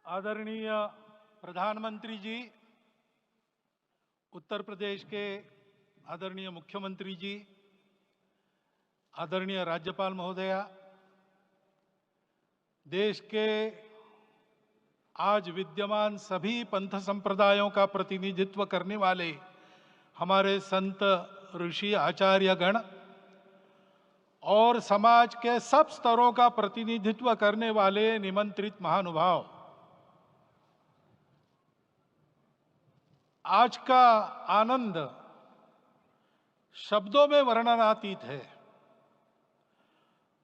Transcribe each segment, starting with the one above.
आदरणीय प्रधानमंत्री जी, उत्तर प्रदेश के आदरणीय मुख्यमंत्री जी, आदरणीय राज्यपाल महोदया, देश के आज विद्यमान सभी पंथ संप्रदायों का प्रतिनिधित्व करने वाले हमारे संत ऋषि आचार्य गण और समाज के सब स्तरों का प्रतिनिधित्व करने वाले निमंत्रित महानुभाव, आज का आनंद शब्दों में वर्णनातीत है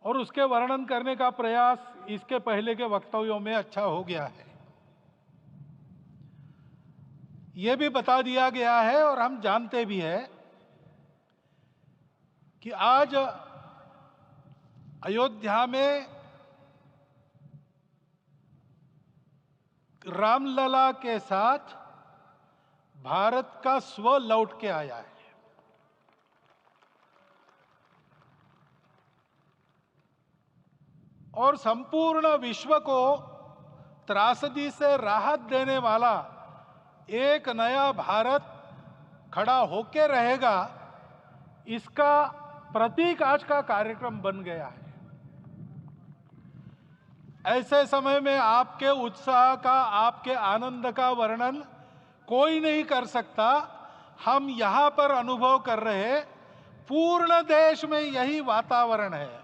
और उसके वर्णन करने का प्रयास इसके पहले के वक्तव्यों में अच्छा हो गया है। यह भी बता दिया गया है और हम जानते भी हैं कि आज अयोध्या में रामलला के साथ भारत का स्व लौट के आया है। और संपूर्ण विश्व को त्रासदी से राहत देने वाला एक नया भारत खड़ा होके रहेगा, इसका प्रतीक आज का कार्यक्रम बन गया है। ऐसे समय में आपके उत्साह का, आपके आनंद का वर्णन कोई नहीं कर सकता। हम यहां पर अनुभव कर रहे, पूर्ण देश में यही वातावरण है।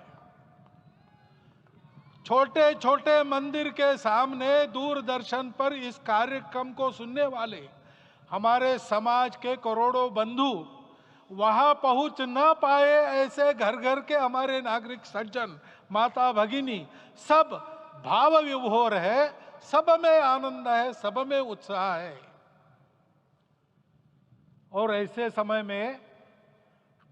छोटे छोटे मंदिर के सामने दूरदर्शन पर इस कार्यक्रम को सुनने वाले हमारे समाज के करोड़ों बंधु वहां पहुंच न पाए, ऐसे घर घर के हमारे नागरिक सज्जन, माता भगिनी सब भाव विभोर है, सब में आनंद है, सब में उत्साह है। और ऐसे समय में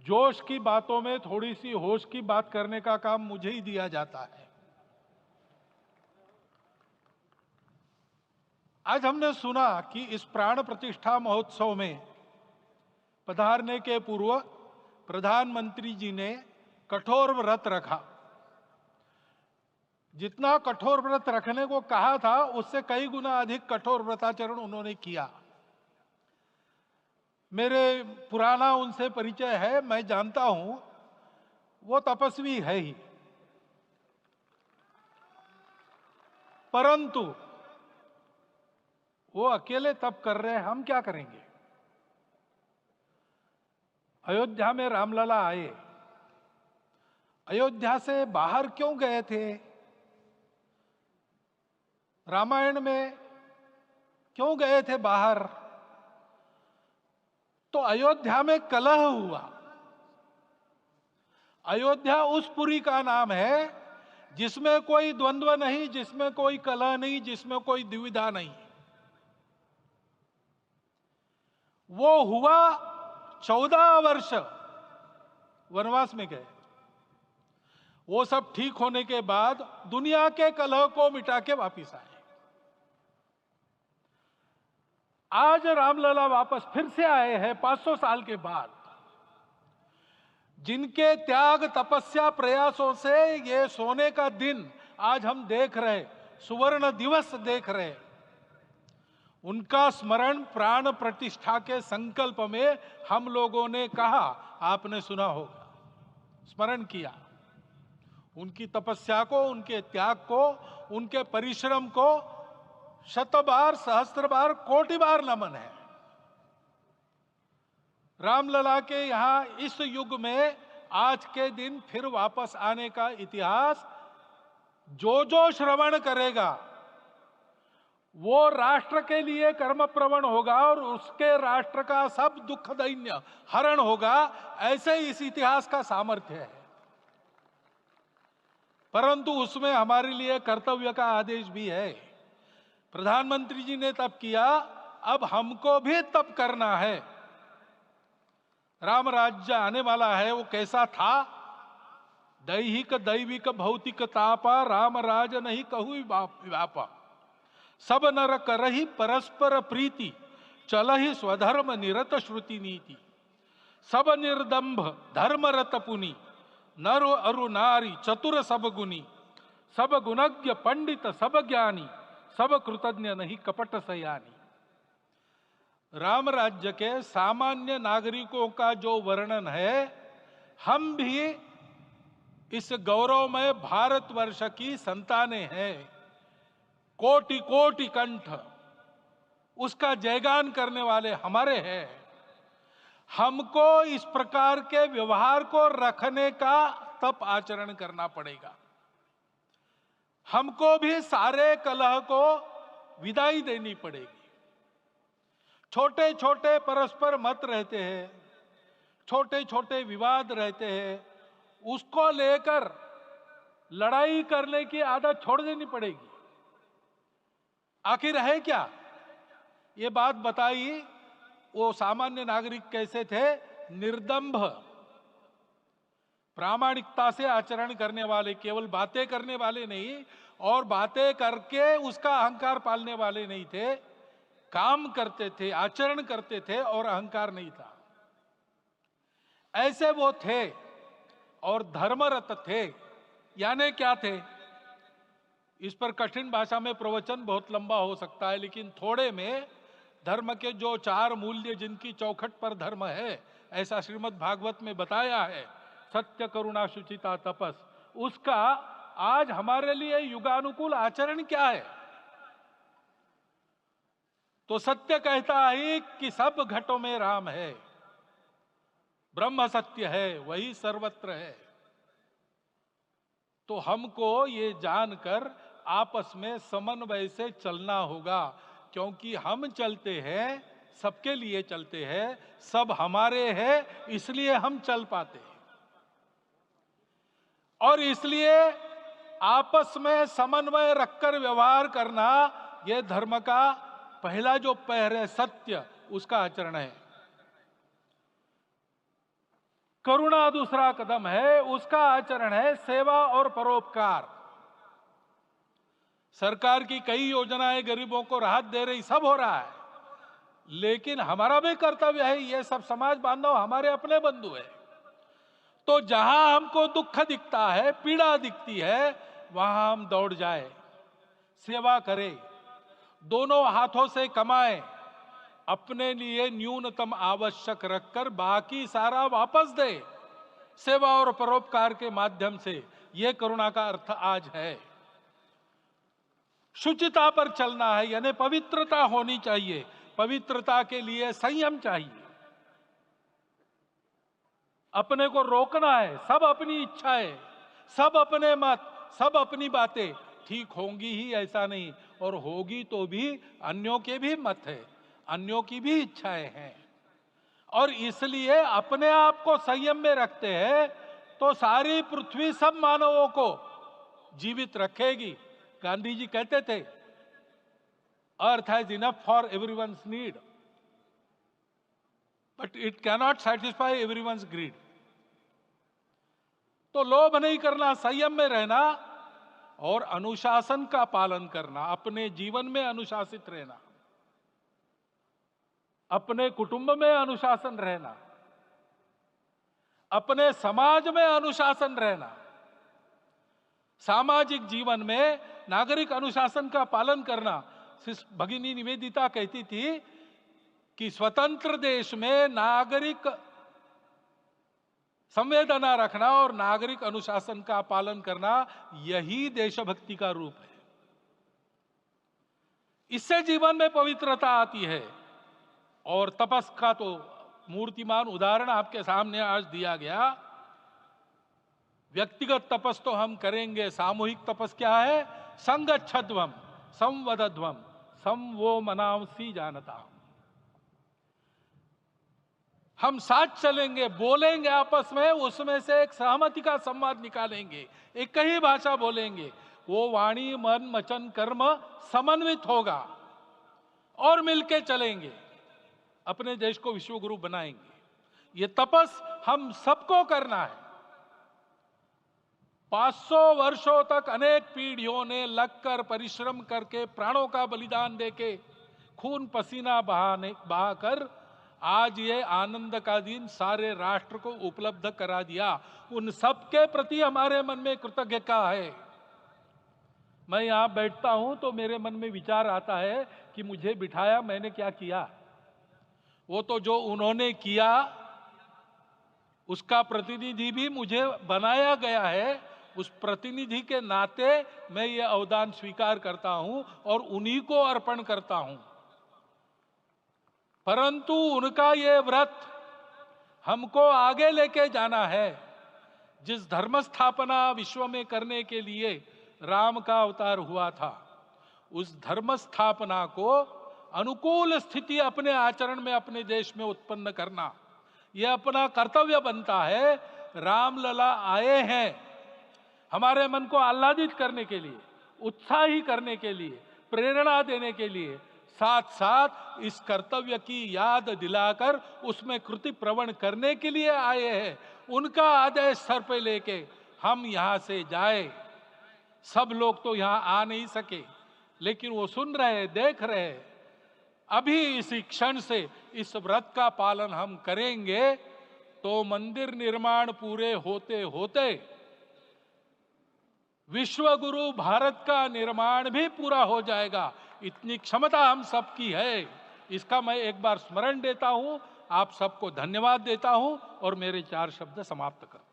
जोश की बातों में थोड़ी सी होश की बात करने का काम मुझे ही दिया जाता है। आज हमने सुना कि इस प्राण प्रतिष्ठा महोत्सव में पधारने के पूर्व प्रधानमंत्री जी ने कठोर व्रत रखा। जितना कठोर व्रत रखने को कहा था, उससे कई गुना अधिक कठोर व्रताचरण उन्होंने किया। मेरे पुराना उनसे परिचय है, मैं जानता हूं वो तपस्वी है ही, परंतु वो अकेले तप कर रहे हैं, हम क्या करेंगे। अयोध्या में रामलला आए, अयोध्या से बाहर क्यों गए थे? रामायण में क्यों गए थे बाहर? तो अयोध्या में कलह हुआ। अयोध्या उस पुरी का नाम है जिसमें कोई द्वंद्व नहीं, जिसमें कोई कलह नहीं, जिसमें कोई दुविधा नहीं। वो हुआ 14 वर्ष वनवास में गए। वो सब ठीक होने के बाद दुनिया के कलह को मिटा के वापिस आए। आज रामलला वापस फिर से आए हैं 500 साल के बाद। जिनके त्याग, तपस्या, प्रयासों से ये सोने का दिन आज हम देख रहे, सुवर्ण दिवस देख रहे, उनका स्मरण प्राण प्रतिष्ठा के संकल्प में हम लोगों ने कहा, आपने सुना होगा, स्मरण किया। उनकी तपस्या को, उनके त्याग को, उनके परिश्रम को शत बार, सहस्त्र बार, कोटि बार नमन है। रामलला के यहां इस युग में आज के दिन फिर वापस आने का इतिहास जो जो श्रवण करेगा वो राष्ट्र के लिए कर्म प्रवण होगा और उसके राष्ट्र का सब दुख दैन्य हरण होगा। ऐसे इस इतिहास का सामर्थ्य है। परंतु उसमें हमारे लिए कर्तव्य का आदेश भी है। प्रधानमंत्री जी ने तप किया, अब हमको भी तप करना है। राम राज्य आने वाला है, वो कैसा था? दैहिक दैविक भौतिक तापा, राम राज नहीं कहु व्यापा। सब नर करहि परस्पर प्रीति, चलहि स्वधर्म निरत श्रुति नीति। सब निर्दंभ धर्मरत पुनि, नर अरु नारी चतुर सब गुनी। सब गुणज्ञ पंडित सब ज्ञानी, सब कृतज्ञ नहीं कपट सयानी। राम राज्य के सामान्य नागरिकों का जो वर्णन है, हम भी इस गौरवमय भारतवर्ष की संतानें हैं। कोटि कोटि कंठ उसका जयगान करने वाले हमारे हैं। हमको इस प्रकार के व्यवहार को रखने का तप आचरण करना पड़ेगा। हमको भी सारे कलह को विदाई देनी पड़ेगी। छोटे छोटे परस्पर मत रहते हैं, छोटे छोटे विवाद रहते हैं, उसको लेकर लड़ाई करने की आदत छोड़ देनी पड़ेगी। आखिर है क्या? ये बात बताइए, वो सामान्य नागरिक कैसे थे? निर्दंभ, प्रामाणिकता से आचरण करने वाले, केवल बातें करने वाले नहीं और बातें करके उसका अहंकार पालने वाले नहीं थे। काम करते थे, आचरण करते थे और अहंकार नहीं था। ऐसे वो थे और धर्मरत थे। यानी क्या थे? इस पर कठिन भाषा में प्रवचन बहुत लंबा हो सकता है, लेकिन थोड़े में धर्म के जो 4 मूल्य जिनकी चौखट पर धर्म है, ऐसा श्रीमद् भागवत में बताया है, सत्य करुणा शुचिता तपस, उसका आज हमारे लिए युगानुकूल आचरण क्या है? तो सत्य कहता है कि सब घटों में राम है, ब्रह्म सत्य है, वही सर्वत्र है। तो हमको ये जानकर आपस में समन्वय से चलना होगा, क्योंकि हम चलते हैं, सबके लिए चलते हैं, सब हमारे हैं, इसलिए हम चल पाते हैं। और इसलिए आपस में समन्वय रखकर व्यवहार करना, यह धर्म का पहला जो पैर है, सत्य, उसका आचरण है। करुणा दूसरा कदम है, उसका आचरण है सेवा और परोपकार। सरकार की कई योजनाएं गरीबों को राहत दे रही, सब हो रहा है, लेकिन हमारा भी कर्तव्य है, ये सब समाज बांधव हमारे अपने बंधु है। तो जहां हमको दुख दिखता है, पीड़ा दिखती है, वहां हम दौड़ जाए, सेवा करें, दोनों हाथों से कमाएं, अपने लिए न्यूनतम आवश्यक रखकर बाकी सारा वापस दे, सेवा और परोपकार के माध्यम से। यह करुणा का अर्थ आज है। शुचिता पर चलना है, यानी पवित्रता होनी चाहिए। पवित्रता के लिए संयम चाहिए, अपने को रोकना है। सब अपनी इच्छाएं, सब अपने मत, सब अपनी बातें ठीक होंगी ही ऐसा नहीं, और होगी तो भी अन्यों के भी मत है, अन्यों की भी इच्छाएं हैं। और इसलिए अपने आप को संयम में रखते हैं तो सारी पृथ्वी सब मानवों को जीवित रखेगी। गांधी जी कहते थे, earth has enough for everyone's need, but it cannot satisfy everyone's greed. तो लोभ नहीं करना, संयम में रहना और अनुशासन का पालन करना, अपने जीवन में अनुशासित रहना, अपने कुटुंब में अनुशासन रहना, अपने समाज में अनुशासन रहना। सामाजिक जीवन में नागरिक अनुशासन का पालन करना। भगिनी निवेदिता कहती थी कि स्वतंत्र देश में नागरिक संवेदना रखना और नागरिक अनुशासन का पालन करना, यही देशभक्ति का रूप है। इससे जीवन में पवित्रता आती है। और तपस का तो मूर्तिमान उदाहरण आपके सामने आज दिया गया। व्यक्तिगत तपस तो हम करेंगे, सामूहिक तपस क्या है? संगच्छध्वम संवदध्वम संवो मनांसी जानता। हम साथ चलेंगे, बोलेंगे आपस में, उसमें से एक सहमति का संवाद निकालेंगे, एक ही भाषा बोलेंगे, वो वाणी मन वचन कर्म समन्वित होगा और मिलके चलेंगे, अपने देश को विश्व गुरु बनाएंगे। ये तपस हम सबको करना है। 500 वर्षों तक अनेक पीढ़ियों ने लगकर परिश्रम करके, प्राणों का बलिदान देके, खून पसीना बहाकर आज ये आनंद का दिन सारे राष्ट्र को उपलब्ध करा दिया। उन सबके प्रति हमारे मन में कृतज्ञता है। मैं यहाँ बैठता हूं तो मेरे मन में विचार आता है कि मुझे बिठाया, मैंने क्या किया। वो तो जो उन्होंने किया उसका प्रतिनिधि भी मुझे बनाया गया है। उस प्रतिनिधि के नाते मैं ये अवदान स्वीकार करता हूं और उन्हीं को अर्पण करता हूं। परंतु उनका ये व्रत हमको आगे लेके जाना है। जिस धर्म स्थापना विश्व में करने के लिए राम का अवतार हुआ था, उस धर्म स्थापना को अनुकूल स्थिति अपने आचरण में अपने देश में उत्पन्न करना, यह अपना कर्तव्य बनता है। रामलला आए हैं हमारे मन को आह्लादित करने के लिए, उत्साही करने के लिए, प्रेरणा देने के लिए, साथ साथ इस कर्तव्य की याद दिलाकर उसमें कृति प्रवण करने के लिए आए हैं। उनका आदेश सर पे लेके हम यहां से जाए। सब लोग तो यहां आ नहीं सके, लेकिन वो सुन रहे, देख रहे। अभी इसी क्षण से इस व्रत का पालन हम करेंगे तो मंदिर निर्माण पूरे होते होते विश्व गुरु भारत का निर्माण भी पूरा हो जाएगा। इतनी क्षमता हम सबकी है। इसका मैं एक बार स्मरण देता हूं, आप सबको धन्यवाद देता हूं और मेरे 4 शब्द समाप्त करता हूं।